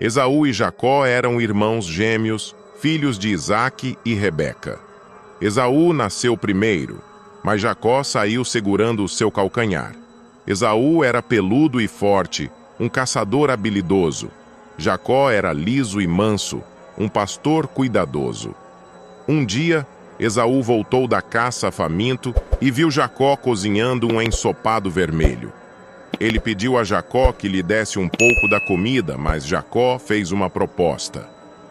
Esaú e Jacó eram irmãos gêmeos, filhos de Isaque e Rebeca. Esaú nasceu primeiro, mas Jacó saiu segurando o seu calcanhar. Esaú era peludo e forte, um caçador habilidoso. Jacó era liso e manso, um pastor cuidadoso. Um dia, Esaú voltou da caça faminto e viu Jacó cozinhando um ensopado vermelho. Ele pediu a Jacó que lhe desse um pouco da comida, mas Jacó fez uma proposta.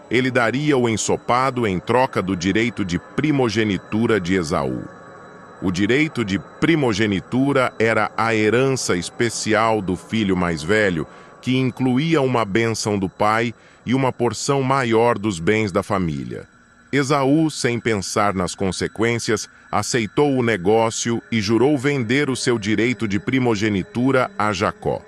Ele daria o ensopado em troca do direito de primogenitura de Esaú. O direito de primogenitura era a herança especial do filho mais velho, que incluía uma bênção do pai e uma porção maior dos bens da família. Esaú, sem pensar nas consequências, aceitou o negócio e jurou vender o seu direito de primogenitura a Jacó.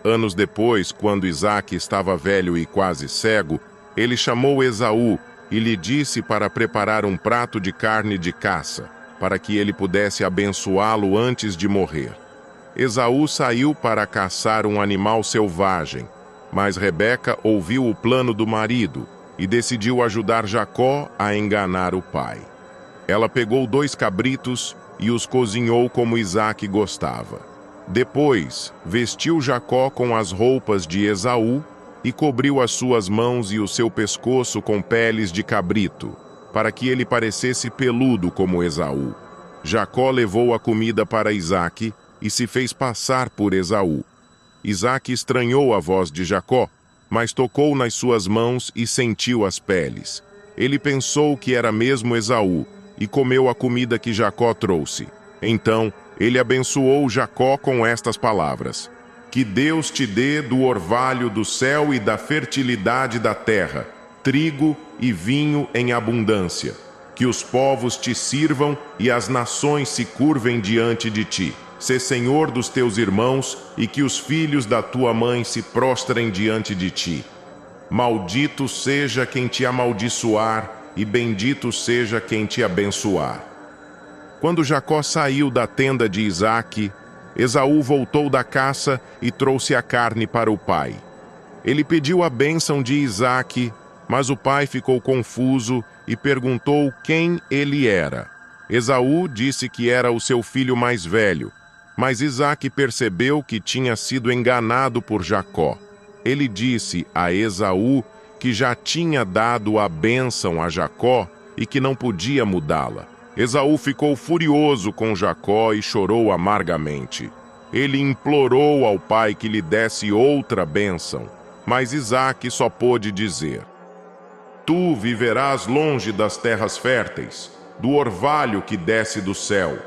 Anos depois, quando Isaque estava velho e quase cego, ele chamou Esaú e lhe disse para preparar um prato de carne de caça, para que ele pudesse abençoá-lo antes de morrer. Esaú saiu para caçar um animal selvagem, mas Rebeca ouviu o plano do marido e decidiu ajudar Jacó a enganar o pai. Ela pegou 2 cabritos e os cozinhou como Isaque gostava. Depois, vestiu Jacó com as roupas de Esaú e cobriu as suas mãos e o seu pescoço com peles de cabrito, para que ele parecesse peludo como Esaú. Jacó levou a comida para Isaque e se fez passar por Esaú. Isaque estranhou a voz de Jacó, mas tocou nas suas mãos e sentiu as peles. Ele pensou que era mesmo Esaú e comeu a comida que Jacó trouxe. Então, ele abençoou Jacó com estas palavras: Que Deus te dê do orvalho do céu e da fertilidade da terra, trigo e vinho em abundância. Que os povos te sirvam e as nações se curvem diante de ti. Sê senhor dos teus irmãos e que os filhos da tua mãe se prostrem diante de ti. Maldito seja quem te amaldiçoar e bendito seja quem te abençoar. Quando Jacó saiu da tenda de Isaque, Esaú voltou da caça e trouxe a carne para o pai. Ele pediu a bênção de Isaque, mas o pai ficou confuso e perguntou quem ele era. Esaú disse que era o seu filho mais velho, mas Isaque percebeu que tinha sido enganado por Jacó. Ele disse a Esaú que já tinha dado a bênção a Jacó e que não podia mudá-la. Esaú ficou furioso com Jacó e chorou amargamente. Ele implorou ao pai que lhe desse outra bênção, mas Isaque só pôde dizer: Tu viverás longe das terras férteis, do orvalho que desce do céu.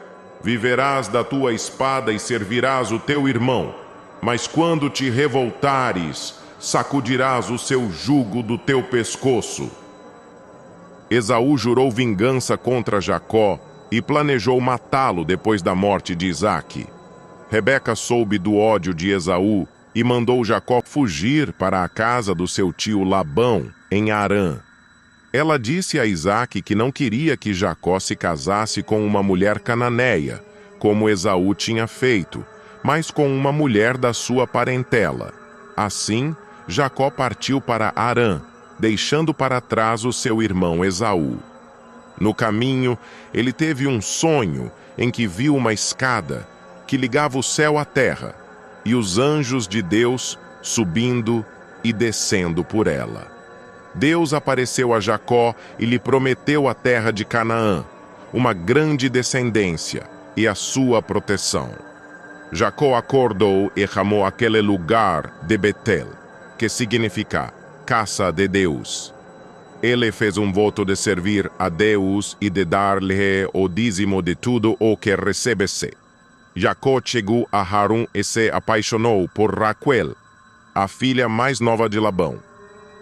Viverás da tua espada e servirás o teu irmão, mas quando te revoltares, sacudirás o seu jugo do teu pescoço. Esaú jurou vingança contra Jacó e planejou matá-lo depois da morte de Isaque. Rebeca soube do ódio de Esaú e mandou Jacó fugir para a casa do seu tio Labão, em Harã. Ela disse a Isaque que não queria que Jacó se casasse com uma mulher cananeia, como Esaú tinha feito, mas com uma mulher da sua parentela. Assim, Jacó partiu para Harã, deixando para trás o seu irmão Esaú. No caminho, ele teve um sonho em que viu uma escada que ligava o céu à terra, e os anjos de Deus subindo e descendo por ela. Deus apareceu a Jacó e lhe prometeu a terra de Canaã, uma grande descendência e a sua proteção. Jacó acordou e chamou aquele lugar de Betel, que significa casa de Deus. Ele fez um voto de servir a Deus e de dar-lhe o dízimo de tudo o que recebesse. Jacó chegou a Harã e se apaixonou por Raquel, a filha mais nova de Labão.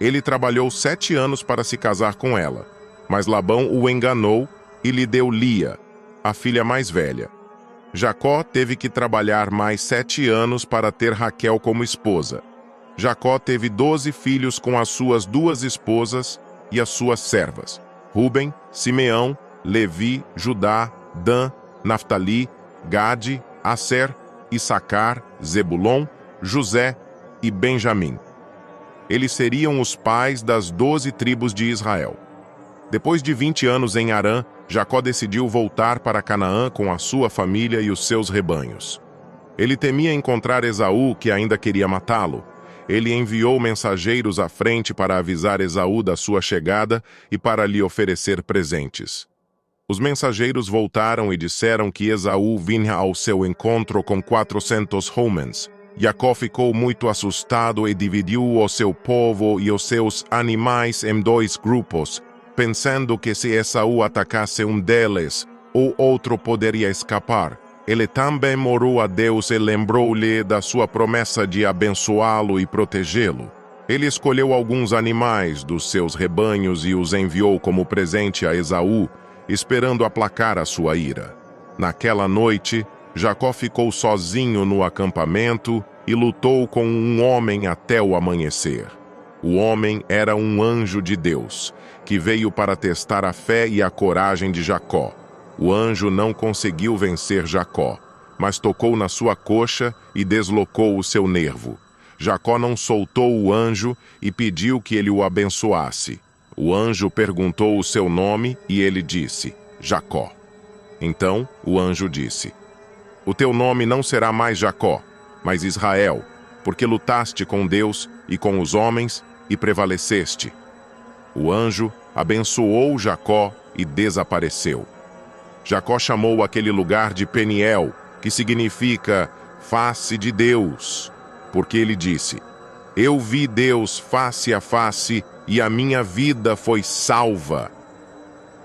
Ele trabalhou 7 anos para se casar com ela, mas Labão o enganou e lhe deu Lia, a filha mais velha. Jacó teve que trabalhar mais 7 anos para ter Raquel como esposa. Jacó teve 12 filhos com as suas 2 esposas e as suas servas: Ruben, Simeão, Levi, Judá, Dan, Naftali, Gade, Asser, Issacar, Zebulon, José e Benjamim. Eles seriam os pais das 12 tribos de Israel. Depois de 20 anos em Harã, Jacó decidiu voltar para Canaã com a sua família e os seus rebanhos. Ele temia encontrar Esaú, que ainda queria matá-lo. Ele enviou mensageiros à frente para avisar Esaú da sua chegada e para lhe oferecer presentes. Os mensageiros voltaram e disseram que Esaú vinha ao seu encontro com 400 homens. Jacó ficou muito assustado e dividiu o seu povo e os seus animais em 2 grupos, pensando que se Esaú atacasse um deles, o outro poderia escapar. Ele também orou a Deus e lembrou-lhe da sua promessa de abençoá-lo e protegê-lo. Ele escolheu alguns animais dos seus rebanhos e os enviou como presente a Esaú, esperando aplacar a sua ira. Naquela noite, Jacó ficou sozinho no acampamento e lutou com um homem até o amanhecer. O homem era um anjo de Deus, que veio para testar a fé e a coragem de Jacó. O anjo não conseguiu vencer Jacó, mas tocou na sua coxa e deslocou o seu nervo. Jacó não soltou o anjo e pediu que ele o abençoasse. O anjo perguntou o seu nome e ele disse, Jacó. Então o anjo disse, o teu nome não será mais Jacó, mas Israel, porque lutaste com Deus e com os homens e prevaleceste. O anjo abençoou Jacó e desapareceu. Jacó chamou aquele lugar de Peniel, que significa face de Deus, porque ele disse, eu vi Deus face a face e a minha vida foi salva.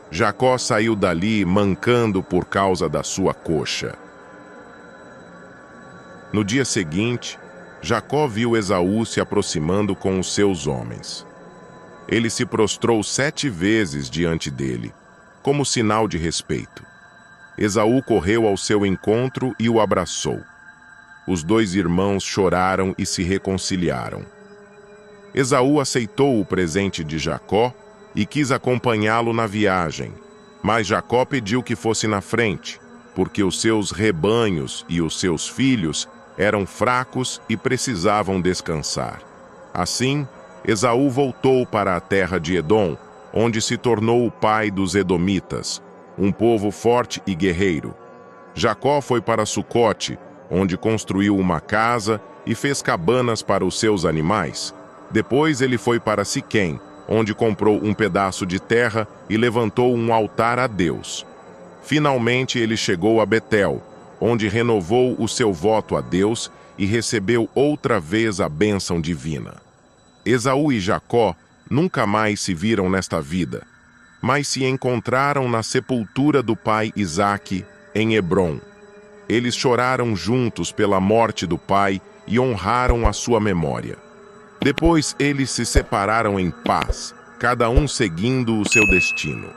Jacó saiu dali mancando por causa da sua coxa. No dia seguinte, Jacó viu Esaú se aproximando com os seus homens. Ele se prostrou 7 vezes diante dele, como sinal de respeito. Esaú correu ao seu encontro e o abraçou. Os 2 irmãos choraram e se reconciliaram. Esaú aceitou o presente de Jacó e quis acompanhá-lo na viagem, mas Jacó pediu que fosse na frente, porque os seus rebanhos e os seus filhos eram fracos e precisavam descansar. Assim, Esaú voltou para a terra de Edom, onde se tornou o pai dos edomitas, um povo forte e guerreiro. Jacó foi para Sucote, onde construiu uma casa e fez cabanas para os seus animais. Depois ele foi para Siquém, onde comprou um pedaço de terra e levantou um altar a Deus. Finalmente ele chegou a Betel, onde renovou o seu voto a Deus e recebeu outra vez a bênção divina. Esaú e Jacó nunca mais se viram nesta vida, mas se encontraram na sepultura do pai Isaque, em Hebrom. Eles choraram juntos pela morte do pai e honraram a sua memória. Depois eles se separaram em paz, cada um seguindo o seu destino.